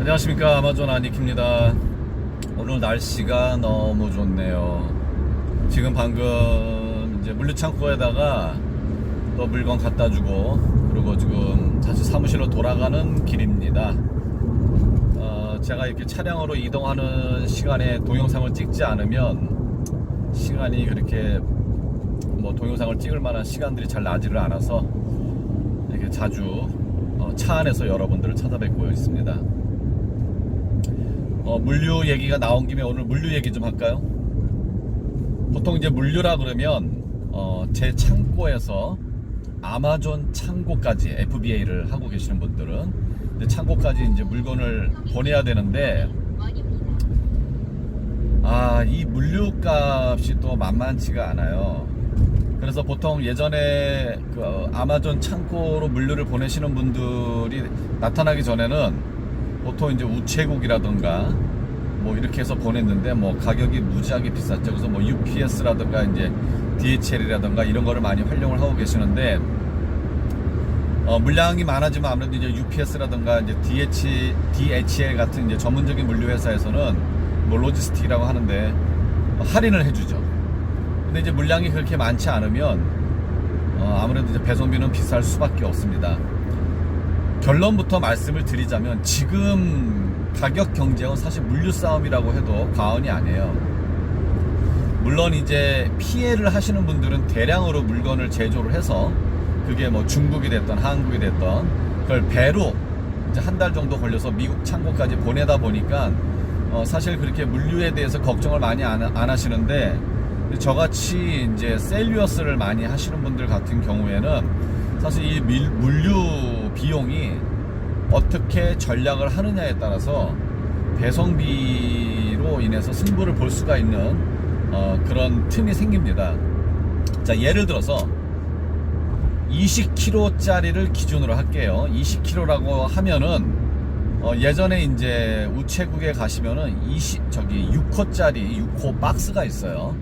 안녕하십니까, 아마존 아니키입니다. 오늘 날씨가 너무 좋네요. 지금 방금 이제 물류창고에다가 또 물건 갖다 주고, 그리고 지금 다시 사무실로 돌아가는 길입니다. 제가 이렇게 차량으로 이동하는 시간에 동영상을 찍지 않으면 시간이 그렇게 동영상을 찍을 만한 시간들이 잘 나지를 않아서 이렇게 자주 차 안에서 여러분들을 찾아뵙고 있습니다. 물류 얘기가 나온 김에 오늘 물류 얘기 좀 할까요? 보통 이제 물류라 그러면 제 창고에서 아마존 창고까지 FBA를 하고 계시는 분들은 창고까지 이제 물건을 보내야 되는데, 이 물류값이 또 만만치가 않아요. 그래서 보통 예전에 그 아마존 창고로 물류를 보내시는 분들이 나타나기 전에는 보통 이제 우체국이라든가 이렇게 해서 보냈는데 가격이 무지하게 비쌌죠. 그래서 UPS라든가 이제 DHL이라든가 이런 거를 많이 활용을 하고 계시는데, 물량이 많아지면 아무래도 이제 UPS라든가 이제 DHL 같은 이제 전문적인 물류 회사에서는 로지스틱이라고 하는데 할인을 해주죠. 근데 이제 물량이 그렇게 많지 않으면 아무래도 이제 배송비는 비쌀 수밖에 없습니다. 결론부터 말씀을 드리자면 지금 가격 경쟁은 사실 물류 싸움이라고 해도 과언이 아니에요. 물론 이제 피해를 하시는 분들은 대량으로 물건을 제조를 해서 그게 중국이 됐던 한국이 됐던 그걸 배로 이제 한 달 정도 걸려서 미국 창고까지 보내다 보니까 사실 그렇게 물류에 대해서 걱정을 많이 안 하시는데, 저같이 이제 셀류어스를 많이 하시는 분들 같은 경우에는 사실 이 물류 비용이 어떻게 전략을 하느냐에 따라서 배송비로 인해서 승부를 볼 수가 있는 그런 틈이 생깁니다. 자, 예를 들어서 20kg짜리를 기준으로 할게요. 20kg라고 하면은 예전에 이제 우체국에 가시면은 6호짜리 6호 박스가 있어요.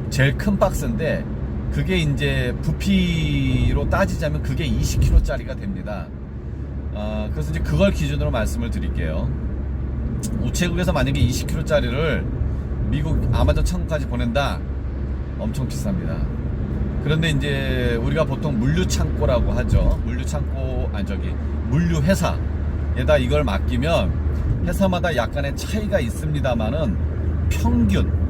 제일 큰 박스인데 그게 이제 부피로 따지자면 그게 20kg짜리가 됩니다. 그래서 이제 그걸 기준으로 말씀을 드릴게요. 우체국에서 만약에 20kg짜리를 미국 아마존 창고까지 보낸다? 엄청 비쌉니다. 그런데 이제 우리가 보통 물류 창고라고 하죠. 물류 회사에다 이걸 맡기면 회사마다 약간의 차이가 있습니다만은 평균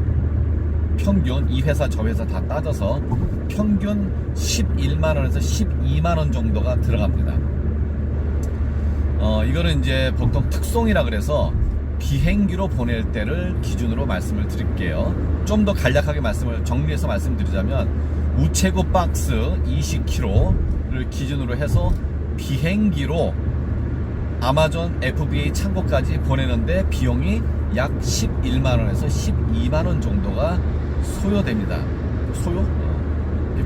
이 회사 저 회사 다 따져서 평균 11만원에서 12만원 정도가 들어갑니다. 이거는 이제 보통 특송이라 그래서 비행기로 보낼 때를 기준으로 말씀을 드릴게요. 좀 더 간략하게 정리해서 말씀드리자면 우체국 박스 20kg를 기준으로 해서 비행기로 아마존 FBA 창고까지 보내는데 비용이 약 11만원에서 12만원 정도가 소요됩니다.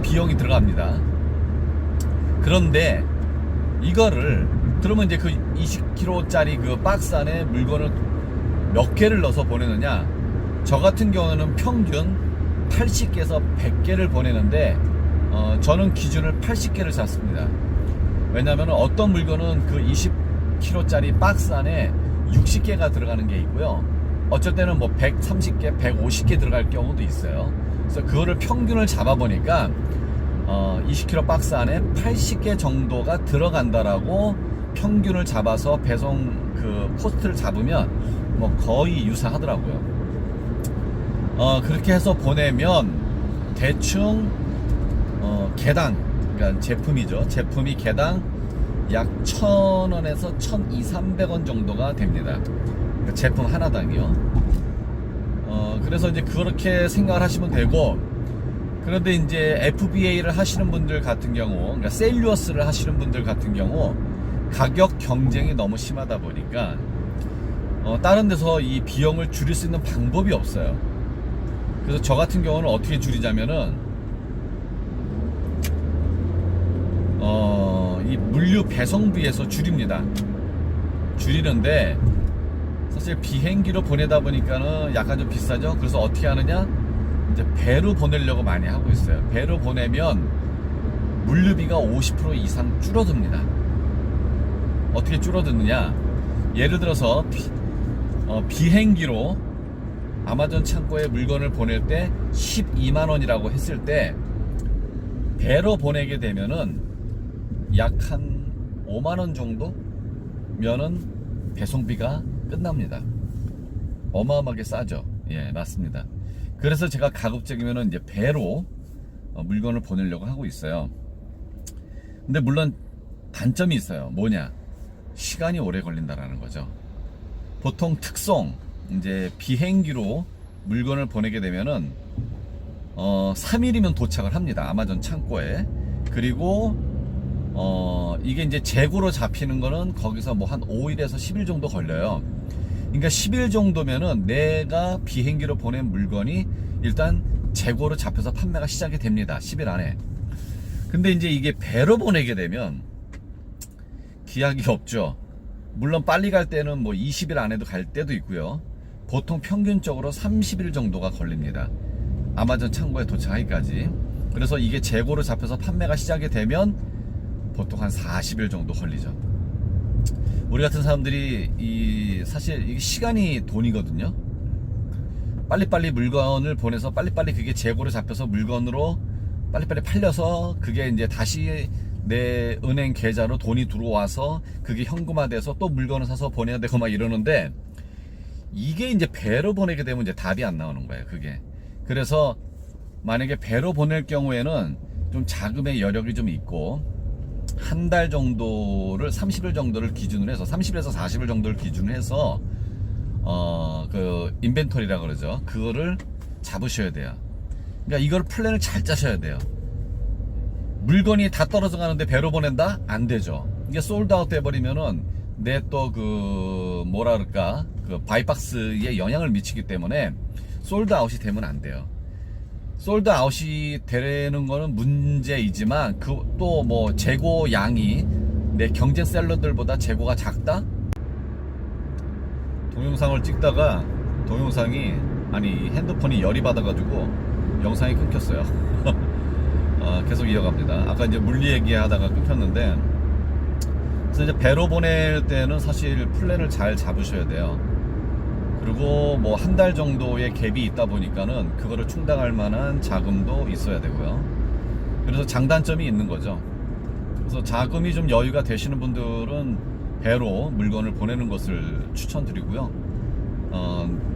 비용이 들어갑니다. 그런데 이거를 그러면 이제 그 20kg짜리 그 박스 안에 물건을 몇 개를 넣어서 보내느냐? 저 같은 경우는 평균 80개에서 100개를 보내는데 저는 기준을 80개를 잡습니다. 왜냐하면 어떤 물건은 그 20kg짜리 박스 안에 60개가 들어가는 게 있고요. 어쩔 때는 130개, 150개 들어갈 경우도 있어요. 그래서 그거를 평균을 잡아보니까 20kg 박스 안에 80개 정도가 들어간다라고 평균을 잡아서 배송 그 코스트를 잡으면 거의 유사하더라고요. 그렇게 해서 보내면 대충 개당, 그러니까 제품이 개당 약 1,000원에서 1,200~1,300원 정도가 됩니다. 그러니까 제품 하나당이요. 그래서 이제 그렇게 생각을 하시면 되고, 그런데 이제 FBA를 하시는 분들 같은 경우, 그러니까 셀류어스를 하시는 분들 같은 경우 가격 경쟁이 너무 심하다 보니까 다른 데서 이 비용을 줄일 수 있는 방법이 없어요. 그래서 저 같은 경우는 어떻게 줄이자면은 이 물류 배송비에서 줄이는데 사실 비행기로 보내다 보니까는 약간 좀 비싸죠. 그래서 어떻게 하느냐, 이제 배로 보내려고 많이 하고 있어요. 배로 보내면 물류비가 50% 이상 줄어듭니다. 어떻게 줄어드느냐, 예를 들어서 비행기로 아마존 창고에 물건을 보낼 때 12만 원이라고 했을 때 배로 보내게 되면은 약 한 5만 원 정도면은 배송비가 끝납니다. 어마어마하게 싸죠. 예, 맞습니다. 그래서 제가 가급적이면은 이제 배로 물건을 보내려고 하고 있어요. 근데 물론 단점이 있어요. 뭐냐? 시간이 오래 걸린다라는 거죠. 보통 특송, 이제 비행기로 물건을 보내게 되면은 3일이면 도착을 합니다. 아마존 창고에. 그리고 이게 이제 재고로 잡히는 거는 거기서 뭐 한 5일에서 10일 정도 걸려요. 그러니까 10일 정도면은 내가 비행기로 보낸 물건이 일단 재고로 잡혀서 판매가 시작이 됩니다. 10일 안에. 근데 이제 이게 배로 보내게 되면 기약이 없죠. 물론 빨리 갈 때는 뭐 20일 안에도 갈 때도 있고요. 보통 평균적으로 30일 정도가 걸립니다. 아마존 창고에 도착하기까지. 그래서 이게 재고로 잡혀서 판매가 시작이 되면 보통 한 40일 정도 걸리죠. 우리 같은 사람들이 사실 이게 시간이 돈이거든요. 빨리빨리 물건을 보내서 빨리빨리 그게 재고로 잡혀서 물건으로 빨리빨리 팔려서 그게 이제 다시 내 은행 계좌로 돈이 들어와서 그게 현금화돼서 또 물건을 사서 보내야 되고 막 이러는데 이게 이제 배로 보내게 되면 이제 답이 안 나오는 거예요. 그게. 그래서 만약에 배로 보낼 경우에는 좀 자금의 여력이 좀 있고 한 달 정도를 30일 정도를 기준으로 해서 30일에서 40일 정도를 기준으로 해서 그 인벤토리라 그러죠. 그거를 잡으셔야 돼요. 그러니까 이걸 플랜을 잘 짜셔야 돼요. 물건이 다 떨어져 가는데 배로 보낸다? 안 되죠. 이게 솔드아웃 돼버리면은 내 또 그 뭐라 그럴까 그 바이박스에 영향을 미치기 때문에 솔드아웃이 되면 안 돼요. 솔드아웃이 되는 거는 문제이지만 그 또 뭐 재고 양이 내 경쟁 셀러들보다 재고가 작다? 동영상을 찍다가 동영상이 핸드폰이 열이 받아가지고 영상이 끊겼어요. 계속 이어갑니다. 아까 이제 물리 얘기하다가 끊겼는데, 그래서 이제 배로 보낼 때는 사실 플랜을 잘 잡으셔야 돼요. 그리고 뭐 한 달 정도의 갭이 있다 보니까는 그거를 충당할 만한 자금도 있어야 되고요. 그래서 장단점이 있는 거죠. 그래서 자금이 좀 여유가 되시는 분들은 배로 물건을 보내는 것을 추천드리고요.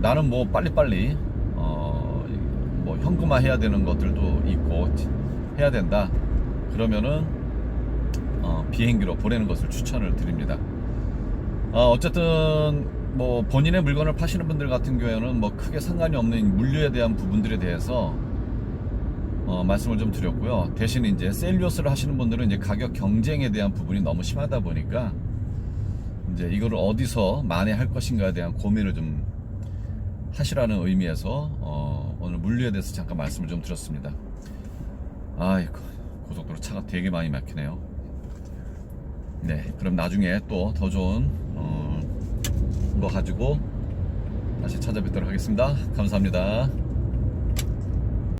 나는 뭐 빨리빨리 뭐 현금화 해야 되는 것들도 있고 해야 된다. 그러면은 비행기로 보내는 것을 추천을 드립니다. 어쨌든 뭐 본인의 물건을 파시는 분들 같은 경우에는 뭐 크게 상관이 없는 물류에 대한 부분들에 대해서 말씀을 좀 드렸고요. 대신 이제 셀리오스를 하시는 분들은 이제 가격 경쟁에 대한 부분이 너무 심하다 보니까 이제 이거를 어디서 만회할 것인가에 대한 고민을 좀 하시라는 의미에서 오늘 물류에 대해서 잠깐 말씀을 좀 드렸습니다. 아이고, 고속도로 차가 되게 많이 막히네요. 네, 그럼 나중에 또 더 좋은 거 가지고 다시 찾아뵙도록 하겠습니다. 감사합니다.